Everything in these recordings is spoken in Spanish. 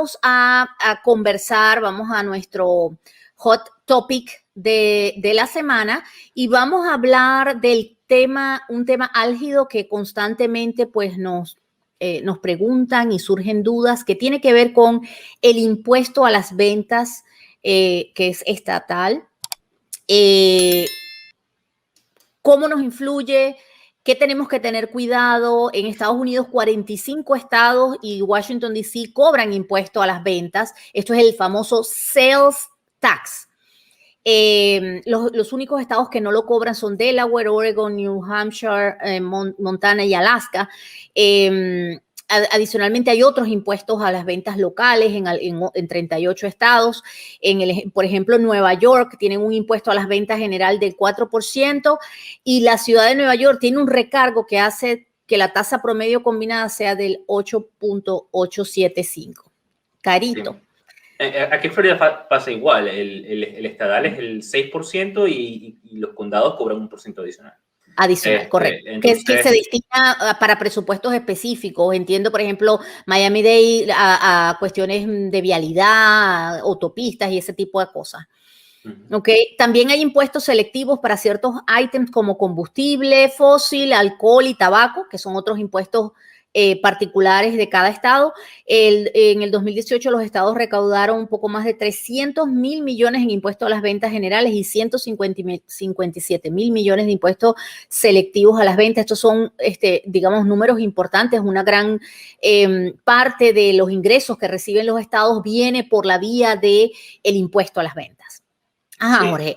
vamos a conversar, vamos a nuestro hot topic de la semana y vamos a hablar del tema, un tema álgido que constantemente pues nos preguntan y surgen dudas, que tiene que ver con el impuesto a las ventas que es estatal. ¿Cómo nos influye? ¿Qué tenemos que tener cuidado? En Estados Unidos, 45 estados y Washington, D.C. cobran impuesto a las ventas. Esto es el famoso sales tax. Los únicos estados que no lo cobran son Delaware, Oregon, New Hampshire, Montana y Alaska. Adicionalmente hay otros impuestos a las ventas locales en 38 estados. Por ejemplo, Nueva York tienen un impuesto a las ventas general del 4% y la ciudad de Nueva York tiene un recargo que hace que la tasa promedio combinada sea del 8.875. Carito. Sí. Aquí en Florida pasa igual, el estatal es el 6% y los condados cobran un por ciento adicional. Adicional, correcto. Entonces, que se destina para presupuestos específicos. Entiendo, por ejemplo, Miami-Dade a cuestiones de vialidad, autopistas y ese tipo de cosas. Okay. También hay impuestos selectivos para ciertos ítems como combustible fósil, alcohol y tabaco, que son otros impuestos particulares de cada estado. En el 2018 los estados recaudaron un poco más de 300.000 millones en impuestos a las ventas generales y 157.000 millones de impuestos selectivos a las ventas. Estos son, digamos, números importantes. Una gran parte de los ingresos que reciben los estados viene por la vía del impuesto a las ventas. Ajá, sí. Jorge.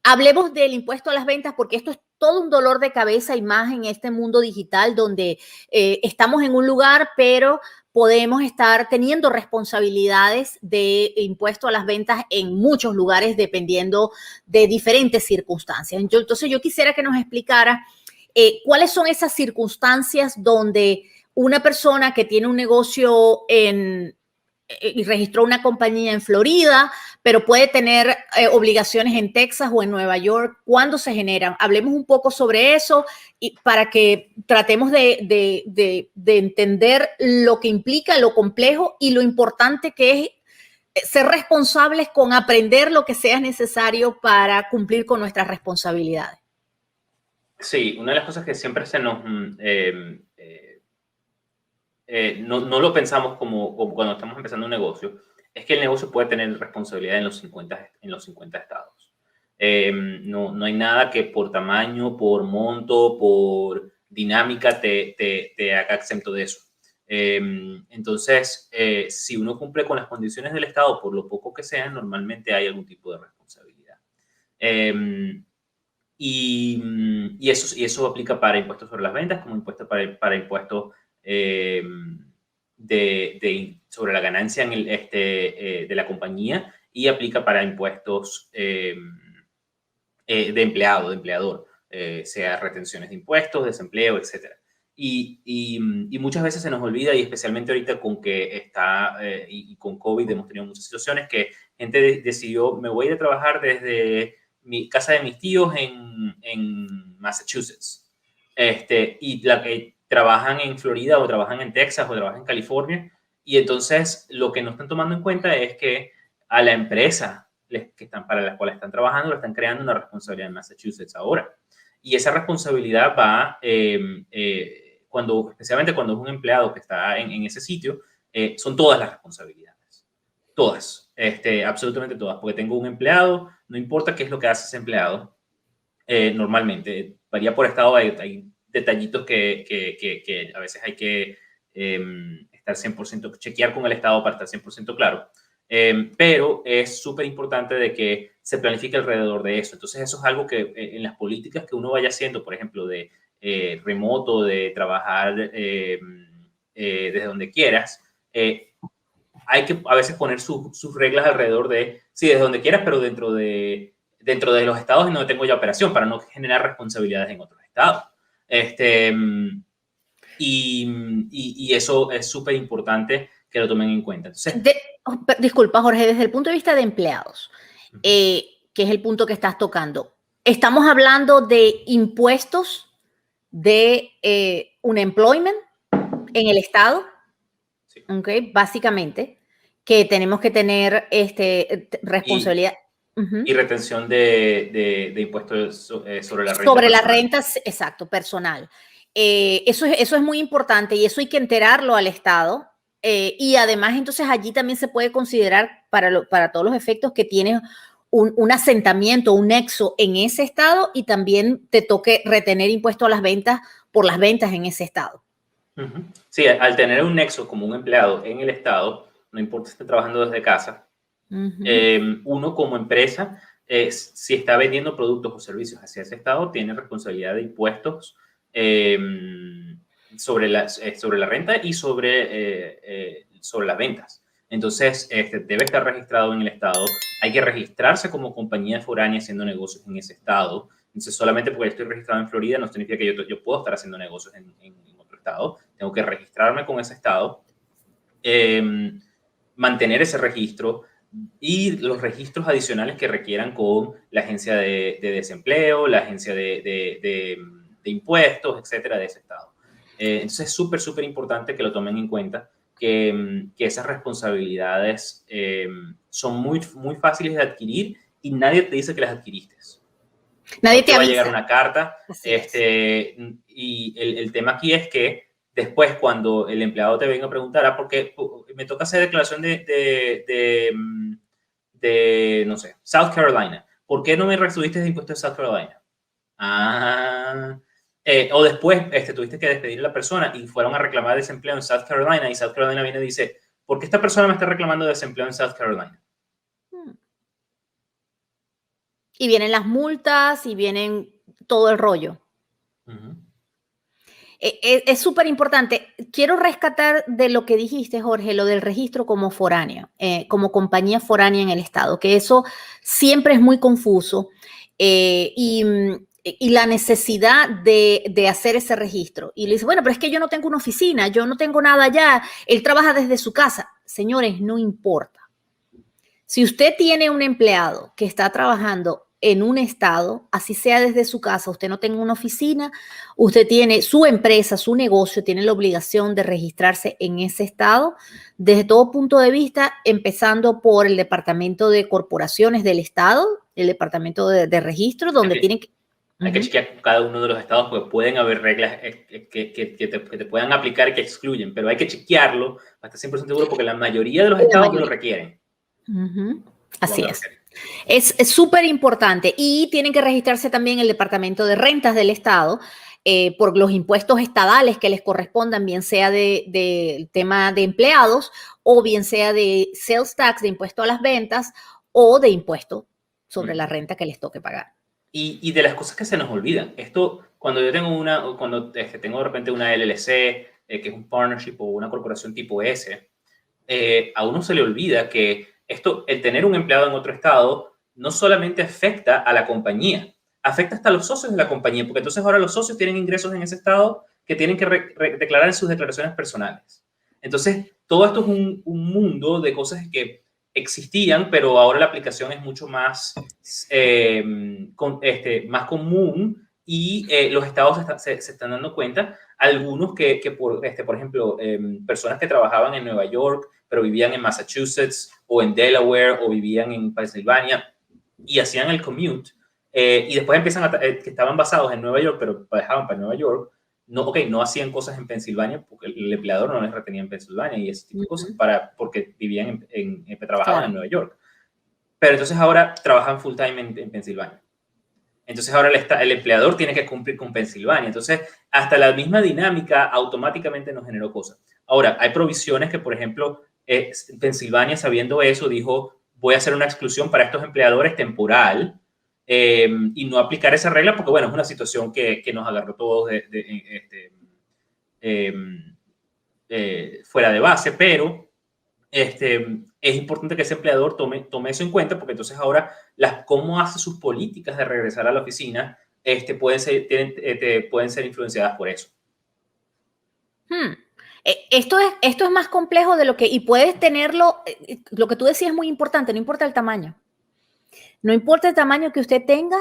Hablemos del impuesto a las ventas porque esto es todo un dolor de cabeza y más en este mundo digital donde estamos en un lugar, pero podemos estar teniendo responsabilidades de impuesto a las ventas en muchos lugares dependiendo de diferentes circunstancias. Entonces yo quisiera que nos explicara cuáles son esas circunstancias donde una persona que tiene un negocio y registró una compañía en Florida, pero puede tener obligaciones en Texas o en Nueva York. ¿Cuándo se generan? Hablemos un poco sobre eso y para que tratemos de entender lo que implica, lo complejo y lo importante que es ser responsables con aprender lo que sea necesario para cumplir con nuestras responsabilidades. Sí, una de las cosas que siempre se nos... no lo pensamos como cuando estamos empezando un negocio, es que el negocio puede tener responsabilidad en los 50 estados. No hay nada que por tamaño, por monto, por dinámica te haga exento de eso. Entonces, si uno cumple con las condiciones del estado, por lo poco que sean, normalmente hay algún tipo de responsabilidad. Y eso aplica para impuestos sobre las ventas como impuestos para impuestos sobre la ganancia de la compañía y aplica para impuestos de empleador, sea retenciones de impuestos, desempleo, etc. Y muchas veces se nos olvida, y especialmente ahorita con que y con COVID hemos tenido muchas situaciones que gente decidió, me voy a ir a trabajar desde mi casa de mis tíos en Massachusetts. Y la que trabajan en Florida o trabajan en Texas o trabajan en California. Y entonces lo que no están tomando en cuenta es que a la empresa para la cual están trabajando le están creando una responsabilidad en Massachusetts ahora. Y esa responsabilidad va, especialmente cuando es un empleado que está en ese sitio, son todas las responsabilidades. Todas, absolutamente todas. Porque tengo un empleado, no importa qué es lo que hace ese empleado, normalmente, varía por estado, hay detallitos que a veces hay que estar 100%, chequear con el estado para estar 100% claro. Pero es súper importante de que se planifique alrededor de eso. Entonces, eso es algo que en las políticas que uno vaya haciendo, por ejemplo, de remoto, de trabajar desde donde quieras, hay que a veces poner sus reglas alrededor de, sí, desde donde quieras, pero dentro de los estados en donde tengo ya operación, para no generar responsabilidades en otros estados. Y eso es súper importante que lo tomen en cuenta. Entonces, disculpa, Jorge, desde el punto de vista de empleados, que es el punto que estás tocando, estamos hablando de impuestos de un employment en el estado, sí. Okay, básicamente, que tenemos que tener responsabilidad. Y retención de impuestos sobre la renta. Sobre las rentas, exacto, personal. Eso es muy importante y eso hay que enterarlo al Estado. Y además, entonces allí también se puede considerar para todos los efectos que tienes un asentamiento, un nexo en ese estado y también te toque retener impuesto a las ventas por las ventas en ese estado. Sí, al tener un nexo como un empleado en el estado, no importa si esté trabajando desde casa, uno como empresa, si está vendiendo productos o servicios hacia ese estado, tiene responsabilidad de impuestos sobre la renta y sobre las ventas. Entonces, debe estar registrado en el estado. Hay que registrarse como compañía foránea haciendo negocios en ese estado. Entonces, solamente porque estoy registrado en Florida no significa que yo puedo estar haciendo negocios en otro estado. Tengo que registrarme con ese estado, mantener ese registro y los registros adicionales que requieran con la agencia de desempleo, la agencia de impuestos, etcétera, de ese estado. Entonces, es súper, súper importante que lo tomen en cuenta. Que esas responsabilidades son muy, muy fáciles de adquirir y nadie te dice que las adquiriste. Nadie te va a avisa. llegar una carta. Y el tema aquí es que después, cuando el empleado te venga a preguntar, porque me toca hacer declaración de no sé, South Carolina. ¿Por qué no me retuviste de impuestos de South Carolina? O después tuviste que despedir a la persona y fueron a reclamar desempleo en South Carolina y South Carolina viene y dice, ¿por qué esta persona me está reclamando desempleo en South Carolina? Y vienen las multas y vienen todo el rollo. Es súper importante. Quiero rescatar de lo que dijiste, Jorge, lo del registro como foránea, como compañía foránea en el Estado, que eso siempre es muy confuso. Y la necesidad de hacer ese registro. Y le dice, bueno, pero es que yo no tengo una oficina, yo no tengo nada allá, él trabaja desde su casa. Señores, no importa. Si usted tiene un empleado que está trabajando en un estado, así sea desde su casa, usted no tenga una oficina, usted tiene su empresa, su negocio, tiene la obligación de registrarse en ese estado desde todo punto de vista, empezando por el Departamento de Corporaciones del Estado, el Departamento de Registro, donde tienen que... Hay que chequear cada uno de los estados porque pueden haber reglas que te puedan aplicar y que excluyen, pero hay que chequearlo hasta 100% seguro porque la mayoría de los estados lo requieren. Así es. Es súper importante y tienen que registrarse también en el Departamento de Rentas del Estado por los impuestos estadales que les correspondan, bien sea del tema de empleados o bien sea de sales tax, de impuesto a las ventas o de impuesto sobre la renta que les toque pagar. Y de las cosas que se nos olvidan. Esto, cuando yo tengo cuando tengo de repente una LLC, que es un partnership o una corporación tipo S, a uno se le olvida que el tener un empleado en otro estado no solamente afecta a la compañía, afecta hasta a los socios de la compañía, porque entonces ahora los socios tienen ingresos en ese estado que tienen que declarar en sus declaraciones personales. Entonces, todo esto es un mundo de cosas que existían, pero ahora la aplicación es mucho más, más común y los estados se están dando cuenta. Algunos por ejemplo, personas que trabajaban en Nueva York, pero vivían en Massachusetts o en Delaware o vivían en Pensilvania y hacían el commute y después empiezan que estaban basados en Nueva York, pero viajaban para Nueva York, no hacían cosas en Pensilvania porque el empleador no les retenía en Pensilvania y ese tipo de cosas porque vivían trabajaban en Nueva York. Pero entonces ahora trabajan full time en Pensilvania. Entonces ahora el empleador tiene que cumplir con Pensilvania. Entonces, hasta la misma dinámica automáticamente nos generó cosas. Ahora, hay provisiones que, por ejemplo, Pensilvania, sabiendo eso, dijo, voy a hacer una exclusión para estos empleadores temporal y no aplicar esa regla porque, bueno, es una situación que nos agarró todos fuera de base, pero es importante que ese empleador tome eso en cuenta porque entonces ahora cómo hace sus políticas de regresar a la oficina pueden ser influenciadas por eso. Esto es más complejo de lo que, y puedes tenerlo, lo que tú decías es muy importante, no importa el tamaño. No importa el tamaño que usted tenga,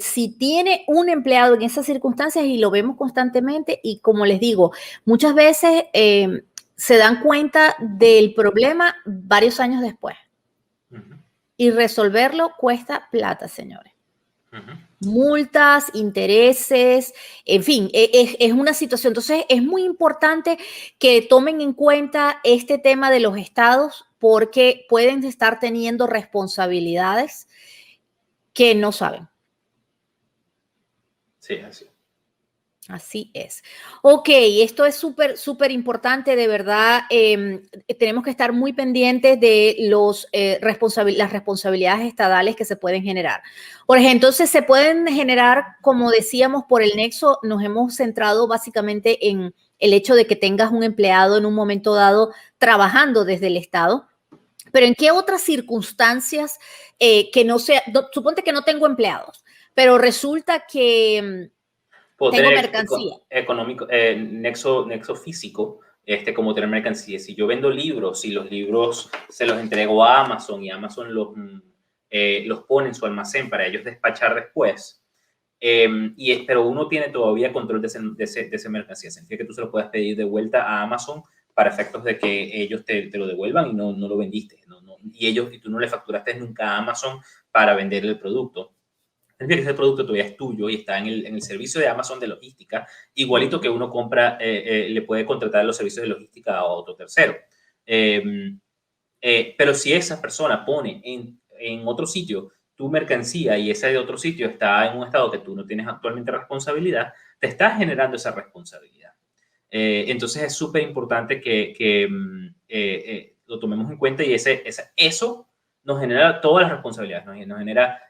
si tiene un empleado en esas circunstancias y lo vemos constantemente y como les digo, muchas veces se dan cuenta del problema varios años después. Y resolverlo cuesta plata, señores. Multas, intereses, en fin, es una situación. Entonces, es muy importante que tomen en cuenta este tema de los estados porque pueden estar teniendo responsabilidades que no saben. Sí, así. Así es. Ok, esto es súper importante, de verdad. Tenemos que estar muy pendientes de las responsabilidades estadales que se pueden generar. Por ejemplo, entonces se pueden generar, como decíamos, por el nexo, nos hemos centrado básicamente en el hecho de que tengas un empleado en un momento dado trabajando desde el Estado. Pero ¿en qué otras circunstancias que no sea, suponte que no tengo empleados, pero resulta que puedo tengo tener mercancía? económico, nexo físico, como tener mercancía. Si yo vendo libros, si los libros se los entrego a Amazon y Amazon los pone en su almacén para ellos despachar después, pero uno tiene todavía control de esa mercancía. Significa que tú se lo puedes pedir de vuelta a Amazon para efectos de que ellos te lo devuelvan y no lo vendiste. Y tú no le facturaste nunca a Amazon para vender el producto. Significa que ese producto todavía es tuyo y está en el servicio de Amazon de logística, igualito que uno compra, le puede contratar los servicios de logística a otro tercero. Pero si esa persona pone en otro sitio tu mercancía y ese de otro sitio está en un estado que tú no tienes actualmente responsabilidad, te estás generando esa responsabilidad. Entonces es súper importante que lo tomemos en cuenta y eso nos genera todas las responsabilidades, nos genera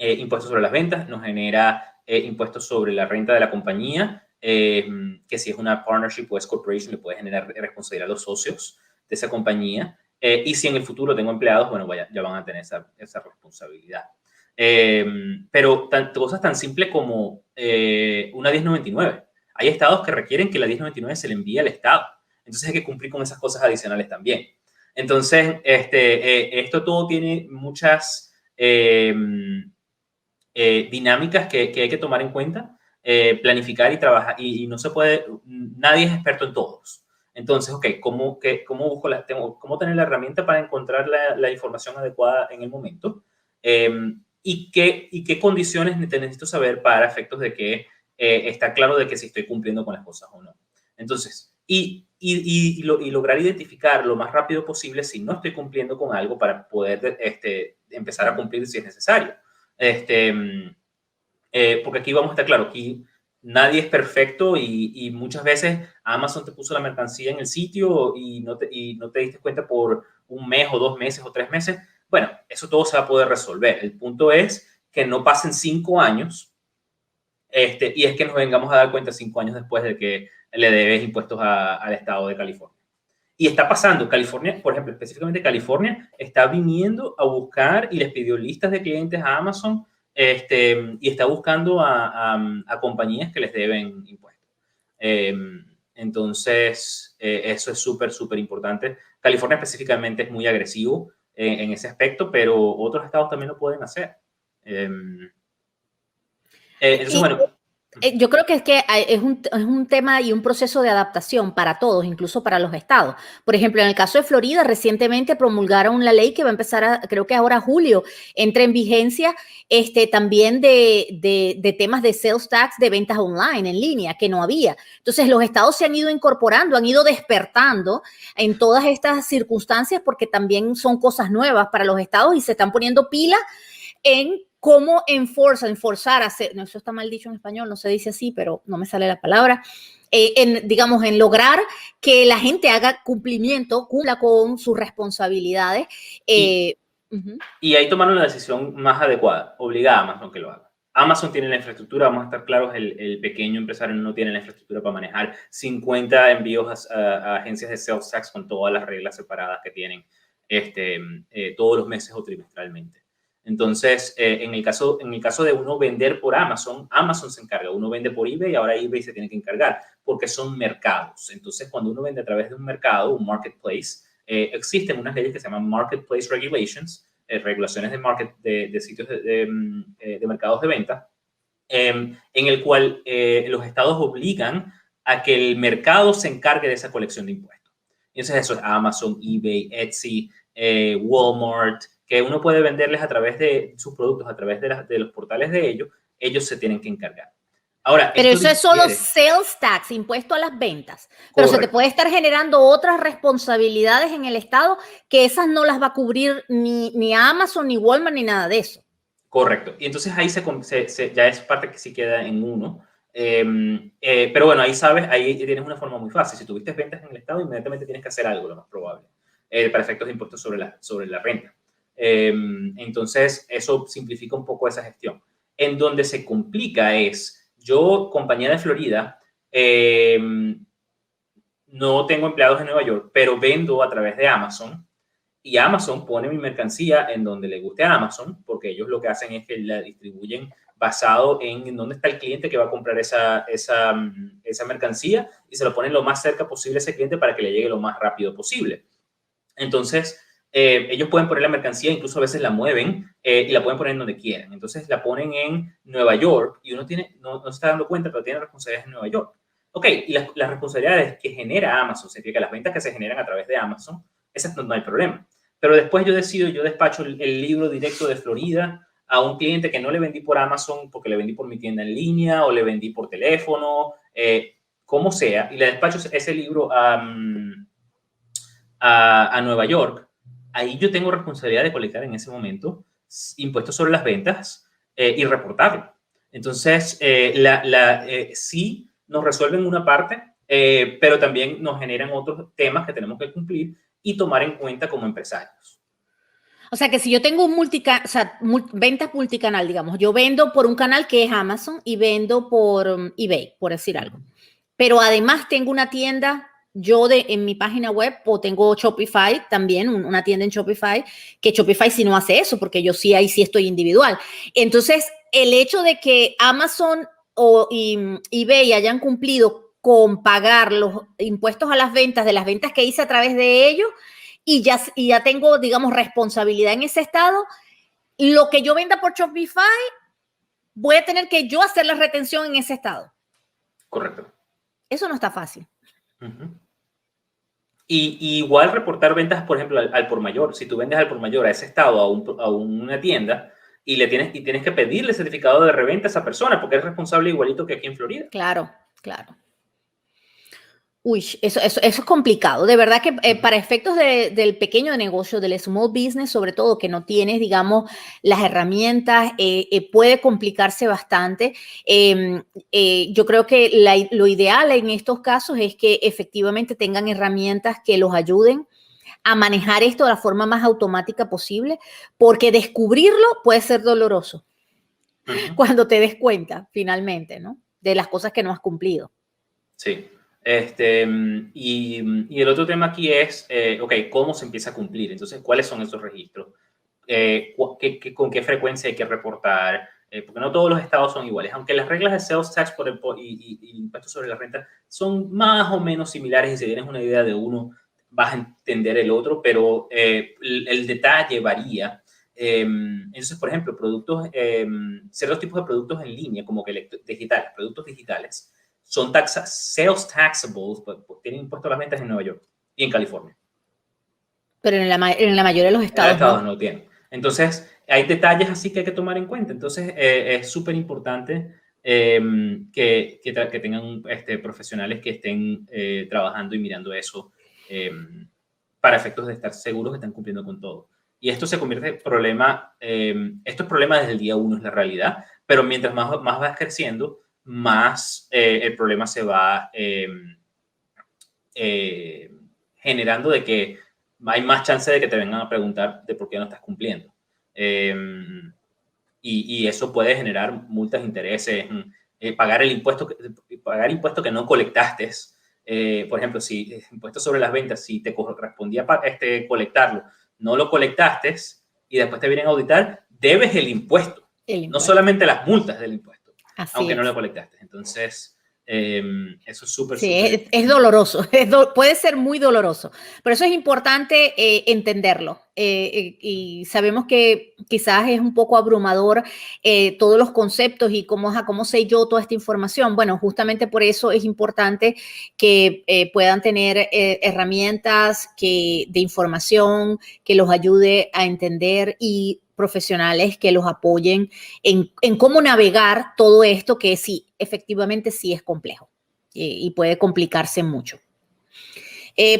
impuestos sobre las ventas, nos genera impuestos sobre la renta de la compañía, que si es una partnership o es corporation, le puede generar responsabilidad a los socios de esa compañía. Y si en el futuro tengo empleados, bueno, ya van a tener esa responsabilidad. Pero cosas tan simples como una 1099. Hay estados que requieren que la 1099 se le envíe al estado. Entonces hay que cumplir con esas cosas adicionales también. Entonces, esto todo tiene muchas dinámicas que hay que tomar en cuenta, planificar y trabajar, y no se puede, nadie es experto en todos. Entonces, ok, ¿cómo cómo tener la herramienta para encontrar la información adecuada en el momento? ¿Y qué condiciones necesito saber para efectos de que está claro de que si estoy cumpliendo con las cosas o no? Entonces, y lograr identificar lo más rápido posible si no estoy cumpliendo con algo para poder empezar a cumplir si es necesario. Porque aquí vamos a estar claro, aquí nadie es perfecto y muchas veces Amazon te puso la mercancía en el sitio y no te diste cuenta por un mes o 2 meses o 3 meses. Bueno, eso todo se va a poder resolver. El punto es que no pasen 5 años y es que nos vengamos a dar cuenta 5 años después de que le debes impuestos al estado de California. Y está pasando, California, por ejemplo, específicamente California, está viniendo a buscar y les pidió listas de clientes a Amazon y está buscando a compañías que les deben impuestos. Entonces, eso es súper importante. California específicamente es muy agresivo en ese aspecto, pero otros estados también lo pueden hacer. Entonces, bueno. Yo creo que es un tema y un proceso de adaptación para todos, incluso para los estados. Por ejemplo, en el caso de Florida, recientemente promulgaron la ley que va a empezar, creo que ahora julio, entra en vigencia también de temas de sales tax de ventas online, en línea, que no había. Entonces, los estados se han ido incorporando, han ido despertando en todas estas circunstancias porque también son cosas nuevas para los estados y se están poniendo pilas en cómo enforzar, no, eso está mal dicho en español, no se dice así, pero no me sale la palabra, digamos, en lograr que la gente haga cumpla con sus responsabilidades. Y ahí tomaron la decisión más adecuada, obligar a Amazon que lo haga. Amazon tiene la infraestructura, vamos a estar claros, el pequeño empresario no tiene la infraestructura para manejar 50 envíos a agencias de sales tax con todas las reglas separadas que tienen todos los meses o trimestralmente. Entonces, en el caso de uno vender por Amazon, Amazon se encarga. Uno vende por eBay y ahora eBay se tiene que encargar porque son mercados. Entonces, cuando uno vende a través de un mercado, un marketplace, existen unas leyes que se llaman Marketplace Regulations, regulaciones de sitios de mercados de venta, en el cual los estados obligan a que el mercado se encargue de esa colección de impuestos. Y entonces eso es Amazon, eBay, Etsy, Walmart, que uno puede venderles a través de sus productos, a través de los portales de ellos se tienen que encargar. Ahora, pero eso es solo sales tax, impuesto a las ventas. Pero se te puede estar generando otras responsabilidades en el Estado que esas no las va a cubrir ni Amazon, ni Walmart, ni nada de eso. Correcto. Y entonces ahí ya es parte que sí queda en uno. Pero bueno, ahí sabes, ahí tienes una forma muy fácil. Si tuviste ventas en el Estado, inmediatamente tienes que hacer algo, lo más probable, para efectos de impuestos sobre la renta. Entonces, eso simplifica un poco esa gestión. En donde se complica es, yo, compañía de Florida, no tengo empleados en Nueva York, pero vendo a través de Amazon. Y Amazon pone mi mercancía en donde le guste a Amazon, porque ellos lo que hacen es que la distribuyen basado en dónde está el cliente que va a comprar esa mercancía y se lo ponen lo más cerca posible a ese cliente para que le llegue lo más rápido posible. Entonces, ellos pueden poner la mercancía, incluso a veces la mueven y la pueden poner en donde quieran. Entonces, la ponen en Nueva York y uno no se está dando cuenta, pero tiene responsabilidades en Nueva York. Ok, y las responsabilidades que genera Amazon, significa las ventas que se generan a través de Amazon, esas no hay problema. Pero después yo despacho el libro directo de Florida a un cliente que no le vendí por Amazon porque le vendí por mi tienda en línea o le vendí por teléfono, como sea, y le despacho ese libro a Nueva York. Ahí yo tengo responsabilidad de colectar en ese momento impuestos sobre las ventas y reportarlo. Entonces, sí nos resuelven una parte, pero también nos generan otros temas que tenemos que cumplir y tomar en cuenta como empresarios. O sea, que si yo tengo ventas multicanal, digamos, yo vendo por un canal que es Amazon y vendo por eBay, por decir algo. Pero además tengo una tienda en mi página web, o tengo Shopify también, una tienda en Shopify, que Shopify sí no hace eso, porque yo sí, ahí sí estoy individual. Entonces, el hecho de que Amazon o eBay hayan cumplido con pagar los impuestos a las ventas de las ventas que hice a través de ellos, y ya tengo, digamos, responsabilidad en ese estado, lo que yo venda por Shopify, voy a tener que yo hacer la retención en ese estado. Correcto. Eso no está fácil. Y igual reportar ventas, por ejemplo, al por mayor. Si tú vendes al por mayor a ese estado, a una tienda, y tienes que pedirle certificado de reventa a esa persona, porque es responsable igualito que aquí en Florida. Claro, claro. Uy, eso es complicado. De verdad que para efectos del pequeño negocio, del small business, sobre todo, que no tienes, digamos, las herramientas, puede complicarse bastante. Yo creo que lo ideal en estos casos es que efectivamente tengan herramientas que los ayuden a manejar esto de la forma más automática posible, porque descubrirlo puede ser doloroso cuando te des cuenta, finalmente, ¿no? De las cosas que no has cumplido. Sí. Y el otro tema aquí es, ok, ¿cómo se empieza a cumplir? Entonces, ¿cuáles son esos registros? ¿Con qué frecuencia hay que reportar? Porque no todos los estados son iguales, aunque las reglas de sales tax y impuestos sobre la renta son más o menos similares, y si tienes una idea de uno, vas a entender el otro, pero el detalle varía. Entonces, por ejemplo, ciertos tipos de productos en línea, como que productos digitales, son sales taxables, tienen impuesto a las ventas en Nueva York y en California. Pero en la mayoría de los estados no tienen. Entonces, hay detalles así que hay que tomar en cuenta. Entonces, es súper importante que tengan profesionales que estén trabajando y mirando eso para efectos de estar seguros que están cumpliendo con todo. Y esto se convierte en problema, esto es problema desde el día 1, es la realidad, pero mientras más vas creciendo, más el problema se va generando, de que hay más chance de que te vengan a preguntar de por qué no estás cumpliendo. Y eso puede generar multas, intereses, pagar impuesto que no colectaste. Por ejemplo, si impuesto sobre las ventas, si te correspondía colectarlo, no lo colectaste y después te vienen a auditar, debes el impuesto. No solamente las multas del impuesto, aunque no lo colectaste. Entonces, Eso es súper, Sí, súper. es doloroso, puede ser muy doloroso, pero eso es importante entenderlo. Y sabemos que quizás es un poco abrumador todos los conceptos y cómo sé yo toda esta información. Bueno, justamente por eso es importante que puedan tener herramientas de información que los ayude a entender y profesionales que los apoyen en cómo navegar todo esto que sí, efectivamente sí es complejo y puede complicarse mucho.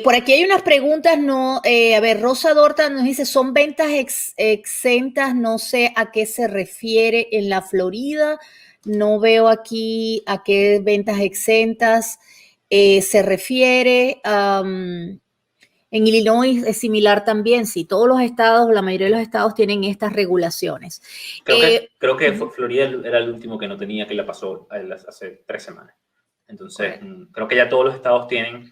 Por aquí hay unas preguntas, no, a ver, Rosa Dorta nos dice, ¿son ventas exentas? No sé a qué se refiere en la Florida, no veo aquí a qué ventas exentas se refiere. En Illinois es similar también, sí, todos los estados, la mayoría de los estados tienen estas regulaciones. Creo que Florida era el último que no tenía, que la pasó hace 3 semanas. Entonces, creo que ya todos los estados tienen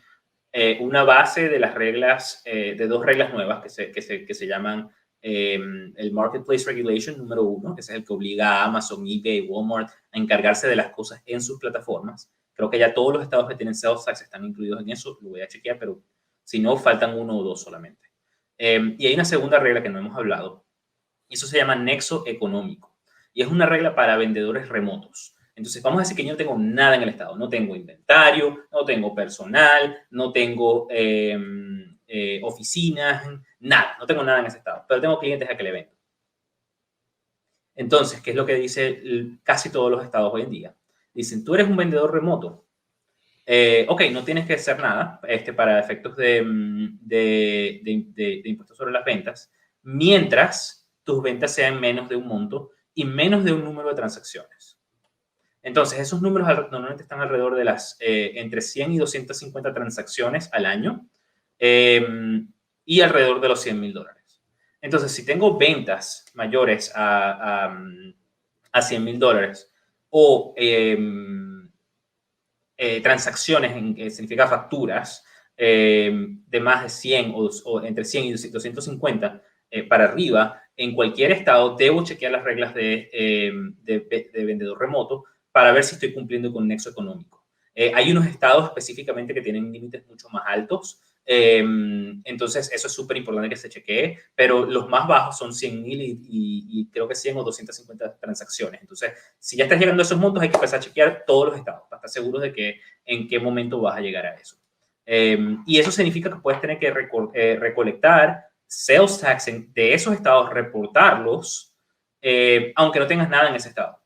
una base de las reglas, de 2 reglas nuevas que se llaman el Marketplace Regulation número 1, que es el que obliga a Amazon, eBay, Walmart a encargarse de las cosas en sus plataformas. Creo que ya todos los estados que tienen sales tax están incluidos en eso, lo voy a chequear, pero si no, faltan 1 o 2 solamente. Y hay una segunda regla que no hemos hablado, y eso se llama nexo económico. Y es una regla para vendedores remotos. Entonces, vamos a decir que yo no tengo nada en el estado. No tengo inventario, no tengo personal, no tengo oficinas, nada. No tengo nada en ese estado. Pero tengo clientes a que le vendo. Entonces, ¿qué es lo que dice casi todos los estados hoy en día? Dicen, tú eres un vendedor remoto. Ok, no tienes que hacer nada para efectos de impuestos sobre las ventas, mientras tus ventas sean menos de un monto y menos de un número de transacciones. Entonces, esos números normalmente están alrededor de las entre 100 y 250 transacciones al año y alrededor de los $100,000. Entonces, si tengo ventas mayores a $100,000 o transacciones, que significa facturas, de más de 100 o entre 100 y 250 para arriba, en cualquier estado debo chequear las reglas de vendedor remoto para ver si estoy cumpliendo con un nexo económico. Hay unos estados específicamente que tienen límites mucho más altos, entonces eso es súper importante que se chequee, pero los más bajos son 100,000 y creo que 100 o 250 transacciones. Entonces, si ya estás llegando a esos montos, hay que empezar a chequear todos los estados para estar seguros de que en qué momento vas a llegar a eso. Y eso significa que puedes tener que recolectar sales tax de esos estados, reportarlos, aunque no tengas nada en ese estado.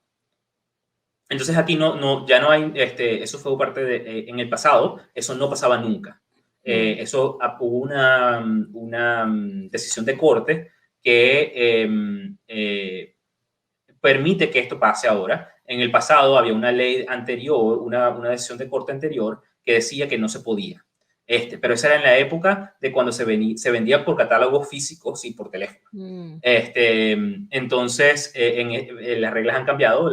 Entonces aquí ya no hay, eso fue parte de, en el pasado, eso no pasaba nunca. Eso hubo una decisión de corte que permite que esto pase ahora. En el pasado había una ley anterior, una decisión de corte anterior que decía que no se podía. Pero esa era en la época de cuando se vendía por catálogos físicos y por teléfono. Entonces, las reglas han cambiado,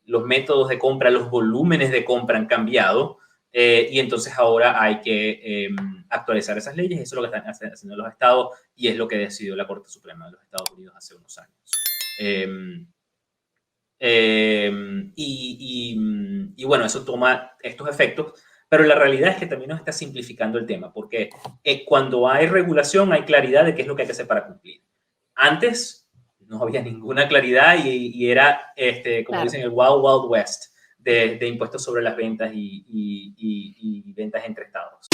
los métodos de compra, los volúmenes de compra han cambiado, y entonces ahora hay que actualizar esas leyes. Eso es lo que están haciendo los estados y es lo que decidió la Corte Suprema de los Estados Unidos hace unos años. Y bueno, eso toma estos efectos, pero la realidad es que también nos está simplificando el tema, porque cuando hay regulación hay claridad de qué es lo que hay que hacer para cumplir. Antes no había ninguna claridad y era, como dicen, el Wild Wild West de impuestos sobre las ventas y ventas entre estados.